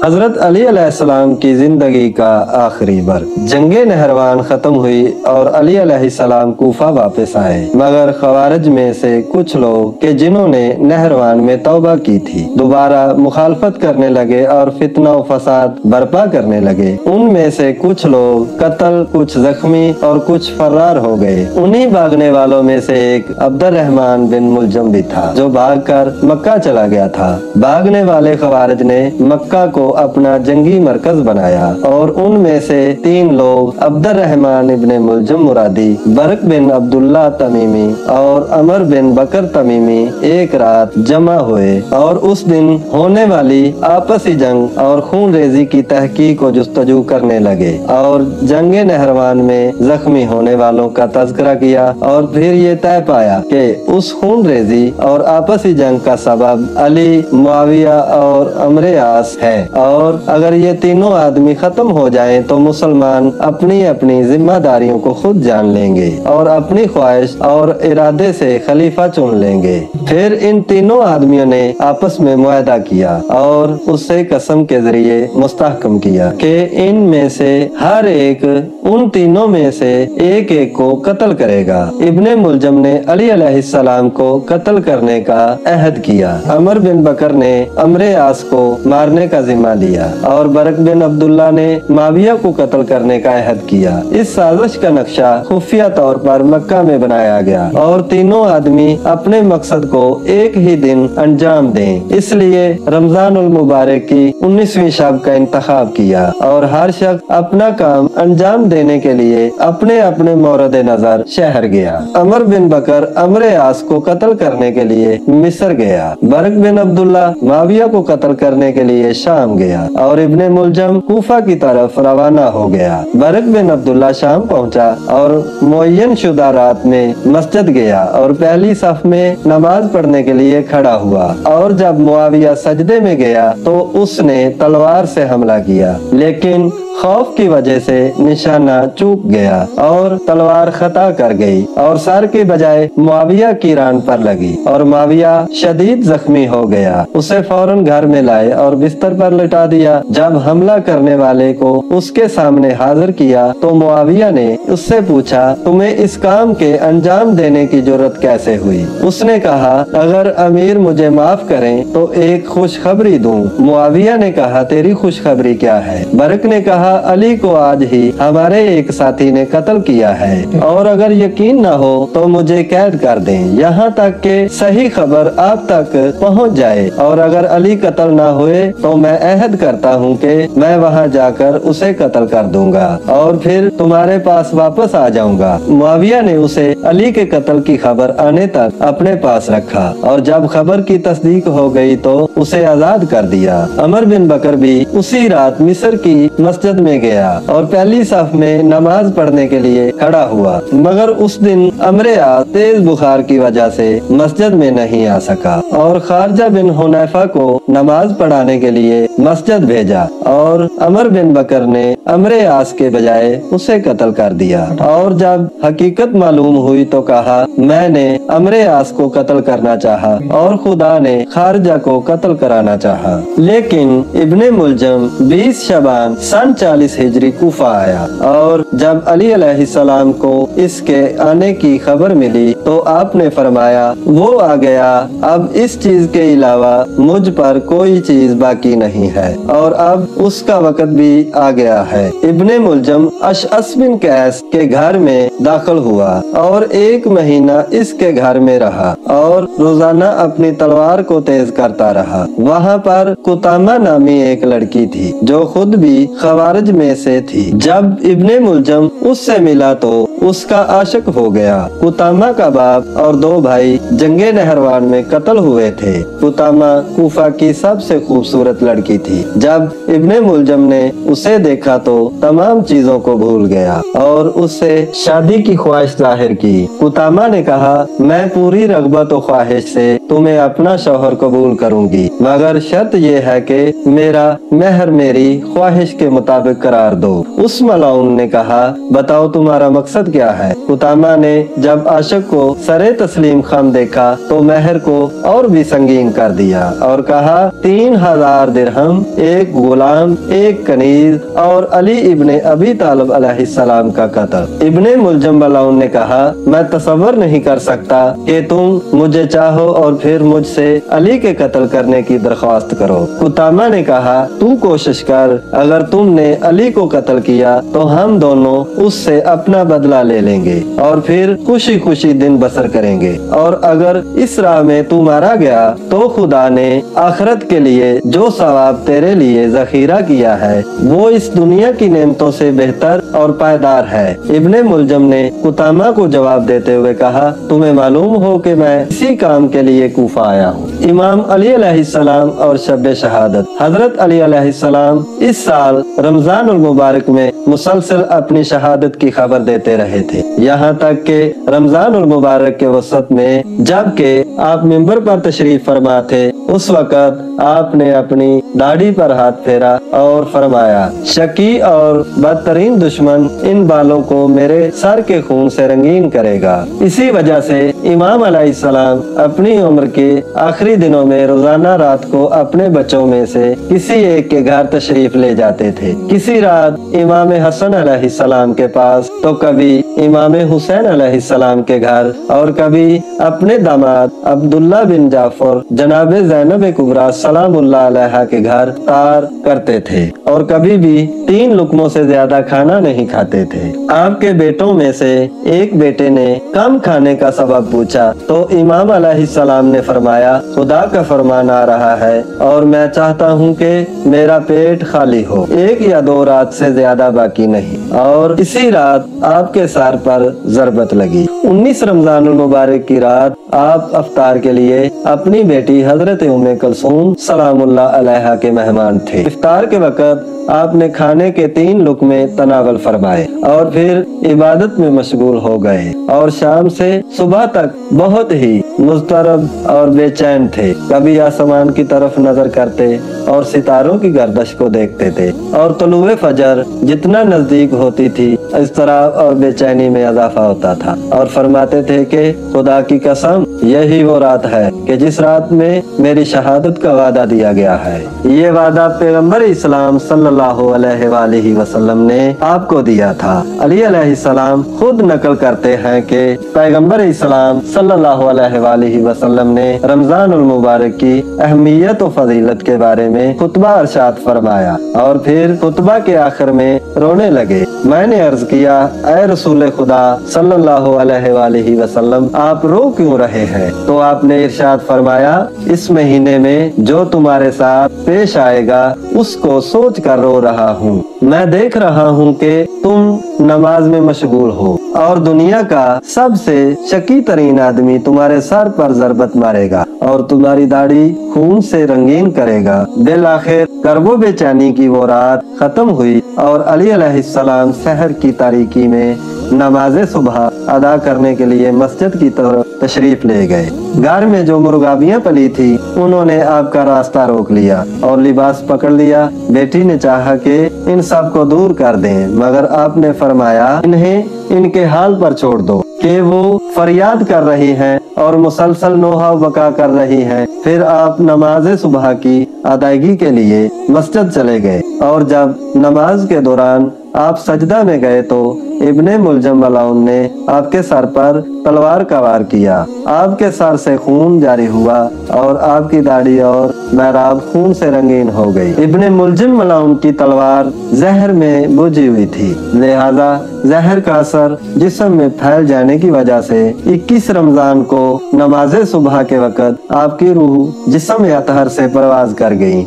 حضرت علی علیہ السلام کی زندگی کا آخری برق۔ جنگ نہروان ختم ہوئی اور علی علیہ السلام کوفہ واپس آئے، مگر خوارج میں سے کچھ لوگ کہ جنہوں نے نہروان میں توبہ کی تھی دوبارہ مخالفت کرنے لگے اور فتنہ و فساد برپا کرنے لگے۔ ان میں سے کچھ لوگ قتل، کچھ زخمی اور کچھ فرار ہو گئے۔ انہی بھاگنے والوں میں سے ایک عبد الرحمن بن ملجم بھی تھا جو بھاگ کر مکہ چلا گیا تھا۔ بھاگنے والے خوارج نے مکہ کو اپنا جنگی مرکز بنایا اور ان میں سے 3 لوگ عبد الرحمن ابن ملجم مرادی، برق بن عبداللہ تمیمی اور عمر بن بکر تمیمی ایک رات جمع ہوئے اور اس دن ہونے والی آپسی جنگ اور خون ریزی کی تحقیق و جستجو کرنے لگے اور جنگ نہروان میں زخمی ہونے والوں کا تذکرہ کیا، اور پھر یہ طے پایا کہ اس خون ریزی اور آپسی جنگ کا سبب علی، معاویہ اور عمرو عاص ہے، اور اگر یہ تینوں آدمی ختم ہو جائیں تو مسلمان اپنی اپنی ذمہ داریوں کو خود جان لیں گے اور اپنی خواہش اور ارادے سے خلیفہ چن لیں گے۔ پھر ان تینوں آدمیوں نے آپس میں معاہدہ کیا اور اس سے قسم کے ذریعے مستحکم کیا کہ ان میں سے ہر ایک ان تینوں میں سے ایک ایک کو قتل کرے گا۔ ابن ملجم نے علی علیہ السلام کو قتل کرنے کا عہد کیا، عمر بن بکر نے عمرو عاص کو مارنے کا ذمہ لیا اور برق بن عبداللہ نے معاویہ کو قتل کرنے کا عہد کیا۔ اس سازش کا نقشہ خفیہ طور پر مکہ میں بنایا گیا اور تینوں آدمی اپنے مقصد کو ایک ہی دن انجام دیں، اس لیے رمضان المبارک کی 19ویں شب کا انتخاب کیا اور ہر شخص اپنا کام انجام دینے کے لیے اپنے اپنے مورد نظر شہر گیا۔ عمر بن بکر عمرو عاص کو قتل کرنے کے لیے مصر گیا، برق بن عبداللہ معاویہ کو قتل کرنے کے لیے شام گیا اور ابن ملجم کوفہ کی طرف روانہ ہو گیا۔ برق بن عبداللہ شام پہنچا اور معین شدہ رات میں مسجد گیا اور پہلی صف میں نماز پڑھنے کے لیے کھڑا ہوا، اور جب معاویہ سجدے میں گیا تو اس نے تلوار سے حملہ کیا، لیکن خوف کی وجہ سے نشانہ چوک گیا اور تلوار خطا کر گئی اور سر کے بجائے معاویہ کی ران پر لگی اور معاویہ شدید زخمی ہو گیا۔ اسے فوراً گھر میں لائے اور بستر پر لٹا دیا۔ جب حملہ کرنے والے کو اس کے سامنے حاضر کیا تو معاویہ نے اس سے پوچھا، تمہیں اس کام کے انجام دینے کی جرت کیسے ہوئی؟ اس نے کہا، اگر امیر مجھے معاف کریں تو ایک خوشخبری دوں۔ معاویہ نے کہا، تیری خوشخبری کیا ہے؟ برق نے کہا، علی کو آج ہی ہمارے ایک ساتھی نے قتل کیا ہے، اور اگر یقین نہ ہو تو مجھے قید کر دیں یہاں تک کہ صحیح خبر آپ تک پہنچ جائے، اور اگر علی قتل نہ ہوئے تو میں عہد کرتا ہوں کہ میں وہاں جا کر اسے قتل کر دوں گا اور پھر تمہارے پاس واپس آ جاؤں گا۔ معاویہ نے اسے علی کے قتل کی خبر آنے تک اپنے پاس رکھا اور جب خبر کی تصدیق ہو گئی تو اسے آزاد کر دیا۔ عمر بن بکر بھی اسی رات مصر کی مسجد میں گیا اور پہلی صف میں نماز پڑھنے کے لیے کھڑا ہوا، مگر اس دن عمرو عاص تیز بخار کی وجہ سے مسجد میں نہیں آ سکا اور خارجہ بن حنیفہ کو نماز پڑھانے کے لیے مسجد بھیجا، اور عمر بن بکر نے عمرو عاص کے بجائے اسے قتل کر دیا، اور جب حقیقت معلوم ہوئی تو کہا، میں نے عمرو عاص کو قتل کرنا چاہا اور خدا نے خارجہ کو قتل کرانا چاہا۔ لیکن ابن ملجم 20 شعبان سن 40 ہجری کوفہ آیا، اور جب علی علیہ السلام کو اس کے آنے کی خبر ملی تو آپ نے فرمایا، وہ آ گیا، اب اس چیز کے علاوہ مجھ پر کوئی چیز باقی نہیں ہے اور اب اس کا وقت بھی آ گیا ہے۔ ابن ملجم اشعث بن قیس کے گھر میں داخل ہوا اور 1 مہینہ اس کے گھر میں رہا اور روزانہ اپنی تلوار کو تیز کرتا رہا۔ وہاں پر قطامہ نامی ایک لڑکی تھی جو خود بھی خوارج میں سے تھی۔ جب ابن ملجم اس سے ملا تو اس کا عاشق ہو گیا۔ قطامہ کا باپ اور 2 بھائی جنگ نہروان میں قتل ہوئے تھے۔ قطامہ کوفہ کی سب سے خوبصورت لڑکی تھی۔ جب ابن ملجم نے اسے دیکھا تو تمام چیزوں کو بھول گیا اور اس سے شادی کی خواہش ظاہر کی۔ قطامہ نے کہا، میں پوری رغبت و خواہش سے तुम्हें अपना शौहर कबूल करूंगी, मगर शर्त ये है कि मेरा महर मेरी ख्वाहिश के मुताबिक करार दो। उस मलाउन ने कहा, बताओ तुम्हारा मकसद क्या है। कुतामा ने जब आशिक को सरे तस्लीम खाम देखा तो महर को और भी संगीन कर दिया और कहा, 3000 दिरहम, एक गुलाम, एक कनीज और अली इब्ने अबी तालिब अलैहिस्सलाम का कत्ल। इब्ने मुलजम मलाउन ने कहा, मैं तसव्वुर नहीं कर सकता कि तुम मुझे चाहो और फिर मुझसे अली के कत्ल करने की दरख्वास्त करो। कुतामा ने कहा, तू कोशिश कर, अगर तुमने अली को कत्ल किया तो हम दोनों उससे अपना बदला ले लेंगे और फिर खुशी खुशी दिन बसर करेंगे, और अगर इस राह में तू मारा गया तो खुदा ने आखिरत के लिए जो सवाब तेरे लिए जखीरा किया है वो इस दुनिया की नेमतों से बेहतर और पायदार है। इब्ने मुलजम ने कुतामा को जवाब देते हुए कहा, तुम्हें मालूम हो कि मैं इसी काम के लिए कूफा आया हूँ। इमाम अली अलैहिस्सलाम और शब शहादत। हजरत अली अलैहिस्सलाम इस साल रमजान उल मुबारक में मुसलसल अपनी शहादत की खबर देते रहे थे, यहाँ तक कि रमजान उल मुबारक के वसत में जबकि आप मिंबर पर तशरीफ फरमा थे, उस वक़्त आपने अपनी दाढ़ी पर हाथ फेरा और फरमाया, शकी और बदतरीन दुश्मन इन बालों को मेरे सर के खून से रंगीन करेगा। इसी वजह से इमाम अलैहिस्सलाम अपनी उम्र के आखिरी दिनों में रोजाना रात को अपने बच्चों में से किसी एक के घर तशरीफ ले जाते थे। किसी रात इमाम हसन अलैहिस्सलाम के पास तो कभी इमाम हुसैन अलैहिस्सलाम के घर और कभी अपने दामाद अब्दुल्ला बिन जाफर जनाबे ज़ैनब कुबरा सलामुल्लाह अलैहा के घर तार करते थे और कभी भी 3 लुकमों से ज्यादा खाना नहीं खाते थे। आपके बेटों में से एक बेटे ने कम खाने का सबब पूछा तो इमाम अलैहिस्सलाम ने फरमाया, खुदा का फरमान आ रहा है और मैं चाहता हूँ कि मेरा पेट खाली हो, 1 या 2 रात से ज्यादा बाकी नहीं। और इसी रात आपके सर पर ज़रबत लगी। 19 रमजान मुबारक की रात आप अफ्तार के लिए अपनी बेटी हजरत उम्मे कुलसूम सलामुल्लाह अलैहा के मेहमान थे। इफ्तार के वक़्त आपने खाने के 3 लुकमे तनावल फरमाए और फिर इबादत में मशगूल हो गए और शाम से सुबह तक बहुत ही मुस्तरब और बेचैन थे। कभी आसमान की तरफ नजर करते और सितारों की गर्दश को देखते थे और तुलुए फजर जितना नजदीक होती थी इस तरह और बेचैनी में इजाफा होता था और फरमाते थे कि खुदा की कसम, यही वो रात है कि जिस रात में मेरी शहादत का वादा दिया गया है। ये वादा पैगंबर इस्लाम सल्लल्लाहु अलैहि वसल्लम ने आपको दिया था। अली अलैहिस्सलाम खुद नकल करते हैं कि पैगंबर इस्लाम सल्लल्लाहु अलैहि वसल्लम ने रमजान उल मुबारक की अहमियत और फजीलत के बारे में खुतबा इरशाद फरमाया और फिर खुतबा के आखिर में रोने लगे। मैंने अर्ज किया, ऐ रसूल खुदा सल्लल्लाहु अलैहि वसल्लम, आप रो क्यों रहे हैं? तो आपने इरशाद फरमाया, इस महीने में जो तुम्हारे साथ पेश आएगा उसको सोच कर रो रहा हूँ। मैं देख रहा हूँ कि तुम नमाज में मशगूल हो और दुनिया का सबसे शकी तरीन आदमी तुम्हारे सर पर ज़रबत मारेगा और तुम्हारी दाढ़ी खून से रंगीन करेगा। बिल आखिर करबो बेचैनी की वो रात खत्म हुई और अली अलैहिस्सलाम सहर की तारीकी में नमाज सुबह अदा करने के लिए मस्जिद की तरफ तशरीफ ले गए। घर में जो मुर्गाबियाँ पली थी उन्होंने आपका रास्ता रोक लिया और लिबास पकड़ लिया। बेटी ने चाहा कि इन सब को दूर कर दें, मगर आपने फरमाया, इन्हें इनके हाल पर छोड़ दो कि वो फरियाद कर रही हैं और मुसलसल नोहा बका कर रही हैं। फिर आप नमाज सुबह की अदायगी के लिए मस्जिद चले गए और जब नमाज के दौरान आप सजदा में गए तो इब्ने मुलजम मलाउन ने आपके सर पर तलवार का वार किया। आपके सर से खून जारी हुआ और आपकी दाढ़ी और महराब खून से रंगीन हो गई। इब्ने मुलजम मलाउन की तलवार जहर में बुझी हुई थी, लिहाजा जहर का असर जिस्म में फैल जाने की वजह से 21 रमजान को नमाज सुबह के वक़्त आपकी रूह जिस्म अतहर से परवाज कर गई।